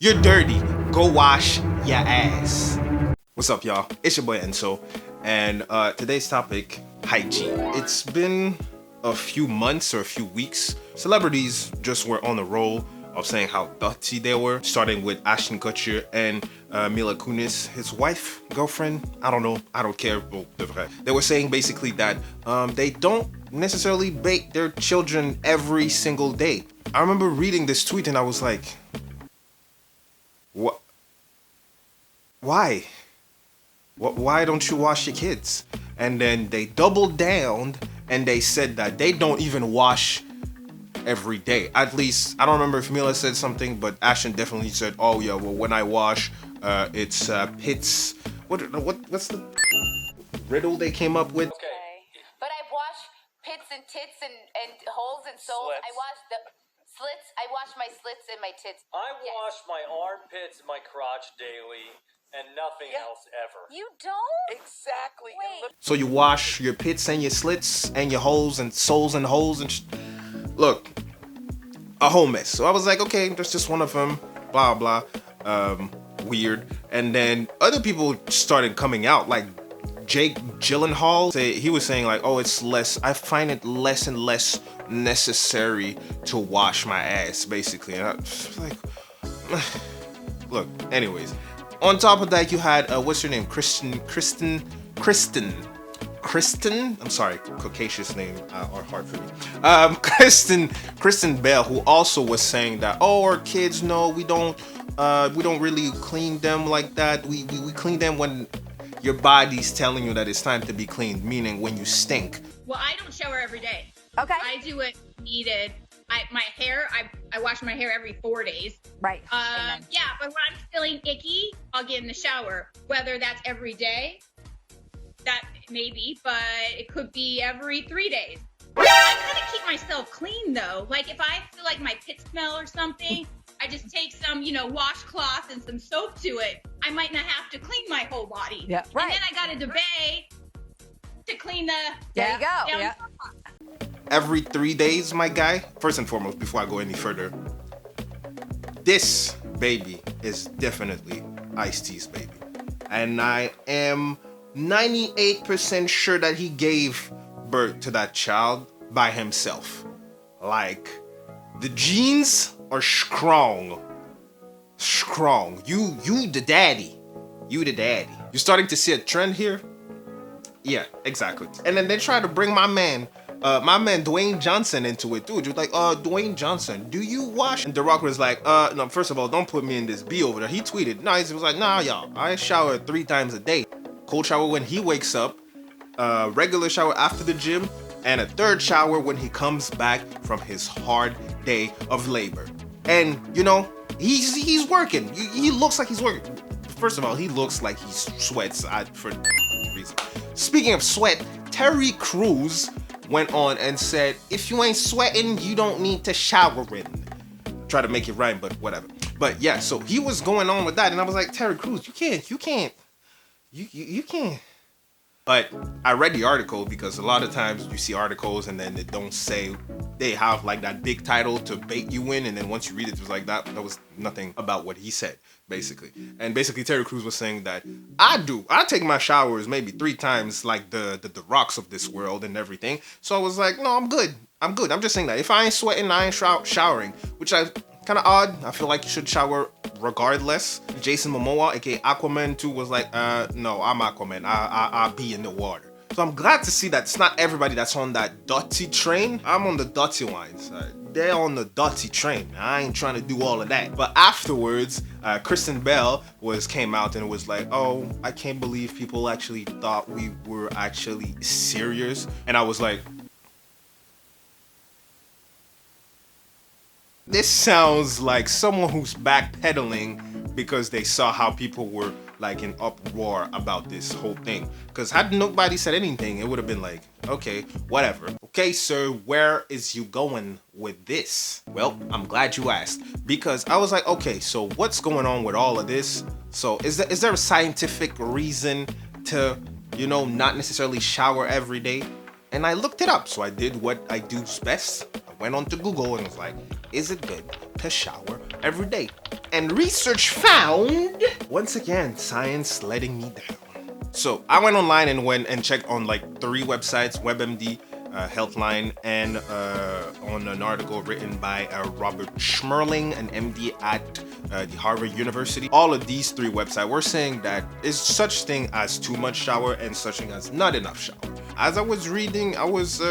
You're dirty. Go wash your ass. What's up, y'all? It's your boy Enzo, and today's topic: hygiene. It's been a few months or a few weeks. Celebrities just were on the roll of saying how dirty they were, starting with Ashton Kutcher and Mila Kunis, his wife, girlfriend. I don't know. I don't care. They were saying basically that they don't necessarily bake their children every single day. I remember reading this tweet and I was like, what? Why? Why don't you wash your kids? And then they doubled down and they said that they don't even wash every day. At least, I don't remember if Mila said something, but Ashton definitely said, oh yeah, well when I wash, it's pits. What's the riddle they came up with? Okay. But I wash pits and tits and holes and soles. Slits. I wash the slits. I wash my slits and my tits. I wash my armpits and my crotch daily, and nothing else ever. You don't? Exactly. Wait. So you wash your pits and your slits and your holes and soles and holes and look, a whole mess. So I was like, okay, that's just one of them. Blah blah. Weird. And then other people started coming out, like Jake Gyllenhaal. He was saying like, oh, it's less. I find it less and less necessary to wash my ass, basically. And I was like, look. Anyways, on top of that, you had what's her name? Kristen. I'm sorry, Caucasian name are hard for me. Kristen Bell, who also was saying that, oh, our kids, no, we don't really clean them like that. We clean them when your body's telling you that it's time to be cleaned, meaning when you stink. Well, I don't shower every day. Okay. I do it needed. I wash my hair every 4 days. Right. Yeah, but when I'm feeling icky, I'll get in the shower. Whether that's every day, that maybe, but it could be every 3 days. I kind of keep myself clean though. Like if I feel like my pit smell or something, I just take some, washcloth and some soap to it. I might not have to clean my whole body. Yeah. Right. And then I got a debate to clean the. There you go. down Yeah. Every 3 days, my guy. First and foremost, before I go any further, this baby is definitely Ice-T's baby. And I am 98% sure that he gave birth to that child by himself. Like, the genes are strong. Strong. You the daddy. You the daddy. You're starting to see a trend here? Yeah, exactly. And then they try to bring my man Dwayne Johnson into it too. Just like, Dwayne Johnson, do you wash? And The Rock was like, no, first of all, don't put me in this B over there. He tweeted, no, he was like, nah, y'all, I shower 3 times a day. Cold shower when he wakes up, regular shower after the gym, and a third shower when he comes back from his hard day of labor. And, he's working. He looks like he's working. First of all, he looks like he sweats for reason. Speaking of sweat, Terry Crews went on and said, if you ain't sweating, you don't need to shower in. Try to make it rhyme, but whatever. But yeah, so he was going on with that, and I was like, Terry Crews, you can't. But I read the article because a lot of times you see articles and then they don't say, they have like that big title to bait you in, and then once you read it, it was like that was nothing about what he said, basically. And basically Terry Crews was saying that I take my showers maybe 3 times like the rocks of this world and everything. So I was like, no, I'm good. I'm just saying that if I ain't sweating, I ain't showering, which I kind of odd. I feel like you should shower regardless. Jason Momoa, aka Aquaman 2, was like, no, I'm Aquaman. I'll be in the water. So I'm glad to see that it's not everybody that's on that dirty train. I'm on the dirty ones. They're on the dirty train. I ain't trying to do all of that. But afterwards, Kristen Bell came out and was like, oh, I can't believe people actually thought we were actually serious. And I was like, this sounds like someone who's backpedaling because they saw how people were like in uproar about this whole thing. Because had nobody said anything, it would have been like, okay, whatever. Okay, sir, where is you going with this? Well, I'm glad you asked, because I was like, okay, so what's going on with all of this? So is there a scientific reason to, not necessarily shower every day? And I looked it up. So I did what I do best. I went on to Google and was like, is it good to shower every day? And research found, once again, science letting me down. So I went online and went and checked on like 3 websites, WebMD, Healthline, and on an article written by Robert Schmerling, an MD at the Harvard University. All of these 3 websites were saying that is such thing as too much shower and such thing as not enough shower. As I was reading, I was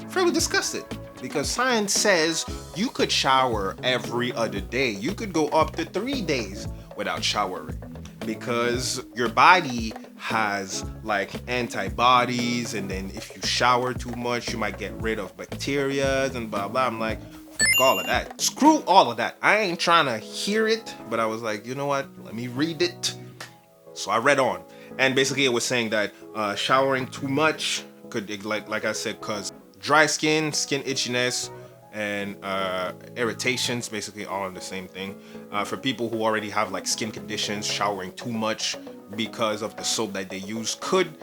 fairly disgusted because science says you could shower every other day. You could go up to 3 days without showering because your body has like antibodies, and then if you shower too much, you might get rid of bacteria and blah blah. I'm like, fuck all of that. Screw all of that. I ain't trying to hear it, but I was like, you know what? Let me read it. So I read on, and basically it was saying that showering too much could, like I said, cause dry skin, skin itchiness, and irritations, basically all in the same thing. For people who already have like skin conditions, showering too much because of the soap that they use could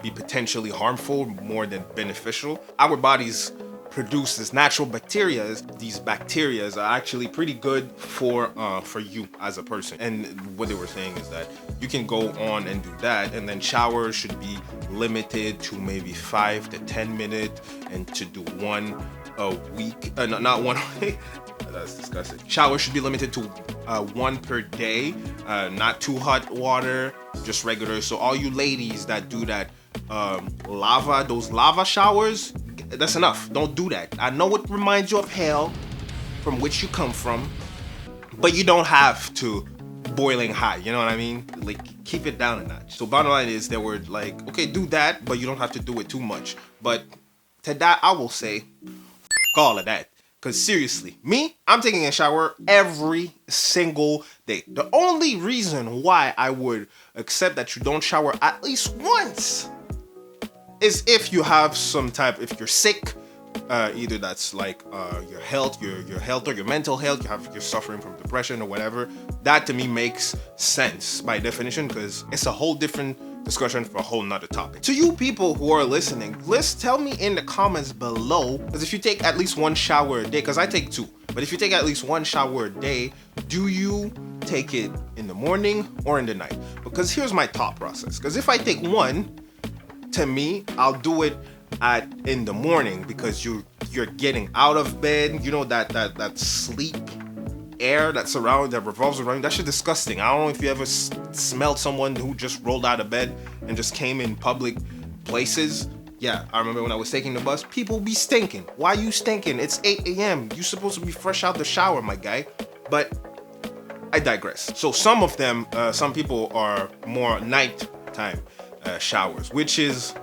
be potentially harmful more than beneficial. Our bodies produce this natural bacteria. These bacteria are actually pretty good for you as a person. And what they were saying is that you can go on and do that, and then showers should be limited to maybe 5 to 10 minutes, and to do one a week. Not one. That's disgusting. Showers should be limited to 1 per day. Not too hot water, just regular. So all you ladies that do that those lava showers, that's enough. Don't do that. I know it reminds you of hell from which you come from, but you don't have to boiling hot, you know what I mean? Like, keep it down a notch. So bottom line is, they were like, okay, do that, but you don't have to do it too much. But to that, I will say, f all of that. Because seriously, I'm taking a shower every single day. The only reason why I would accept that you don't shower at least once is if you have if you're sick, either that's like your health or your mental health, you're suffering from depression or whatever. That to me makes sense by definition, because it's a whole different discussion for a whole nother topic. To you people who are listening, tell me in the comments below, because if you take at least 1 shower a day, because I take 2, but if you take at least 1 shower a day, do you take it in the morning or in the night? Because here's my thought process. Because if I take 1, to me, I'll do it in the morning, because you're getting out of bed. You know that sleep air that revolves around you. That shit disgusting. I don't know if you ever smelled someone who just rolled out of bed and just came in public places. Yeah, I remember when I was taking the bus, people be stinking. Why you stinking? It's 8 a.m. You supposed to be fresh out the shower, my guy. But I digress. So some of them, some people are more nighttime showers, which is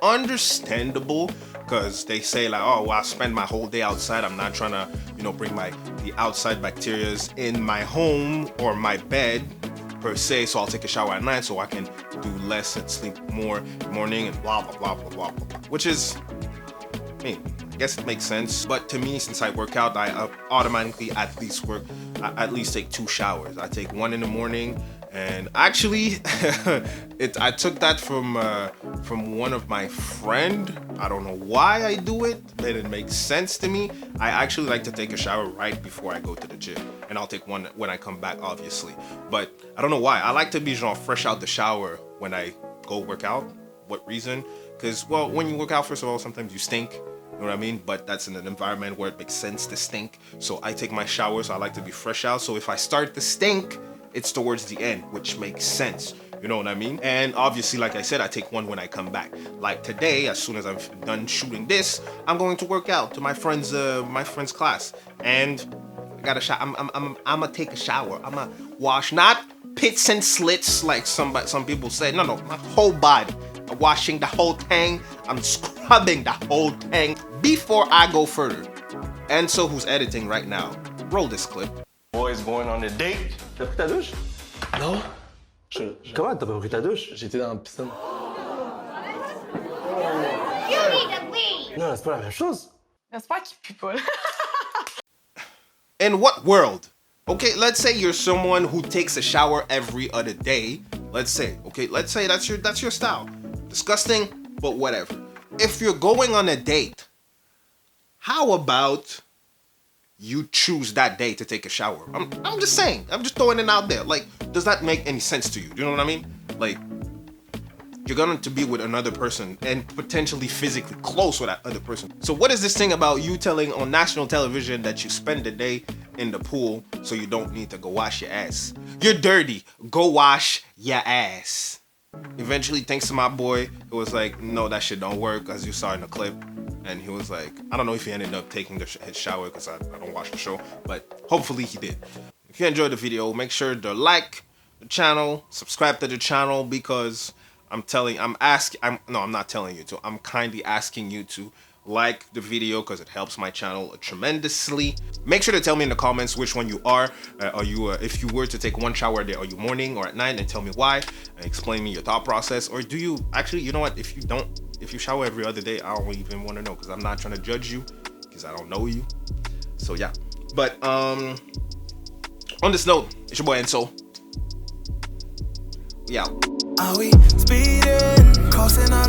understandable, because they say like, oh, well, I spend my whole day outside. I'm not trying to, bring the outside bacterias in my home or my bed per se. So I'll take a shower at night so I can do less and sleep more in the morning and blah, blah, blah, blah, blah, blah. Which is, I guess it makes sense. But to me, since I work out, I automatically at least take 2 showers. I take 1 in the morning. And actually, I took that from one of my friend. I don't know why I do it, but it makes sense to me. I actually like to take a shower right before I go to the gym, and I'll take 1 when I come back, obviously. But I don't know why. I like to be fresh out the shower when I go work out. What reason? Because, well, when you work out, first of all, sometimes you stink. You know what I mean? But that's in an environment where it makes sense to stink. So I take my shower, so I like to be fresh out. So if I start to stink, it's towards the end, which makes sense. You know what I mean? And obviously, like I said, I take 1 when I come back. Like today, as soon as I'm done shooting this, I'm going to work out to my friend's class, and I got a shower. I'm gonna take a shower. I'm gonna wash, not pits and slits like some people say. No, my whole body. I'm washing the whole thing. I'm scrubbing the whole thing before I go further. And so, who's editing right now? Roll this clip. Boys going on a date. T'as pris ta douche? Non. Comment t'as pas pris ta douche? J'étais dans la piscine. You need to leave. Non, c'est pas la même chose. J'espère qu'il pue pas. In what world? Okay, let's say you're someone who takes a shower every other day. Let's say that's your style. Disgusting, but whatever. If you're going on a date, How about you choose that day to take a shower? I'm just saying. I'm just throwing it out there. Like, does that make any sense to you? Do you know what I mean? Like, you're going to be with another person and potentially physically close with that other person. So what is this thing about you telling on national television that you spend the day in the pool so you don't need to go wash your ass? You're dirty. Go wash your ass. Eventually, thanks to my boy, it was like, no, that shit don't work, as you saw in the clip. And he was like, I don't know if he ended up taking his shower because I don't watch the show, but hopefully he did. If you enjoyed the video, make sure to like the channel, subscribe to the channel, because I'm not telling you to. I'm kindly asking you to like the video because it helps my channel tremendously. Make sure to tell me in the comments which one you are. If you were to take one shower a day, are you morning or at night? And tell me why, and explain me your thought process. Or do you actually, you know what? If you shower every other day, I don't even want to know, because I'm not trying to judge you because I don't know you. So yeah. But on this note, it's your boy Enzo. We out. Are we speeding, crossing our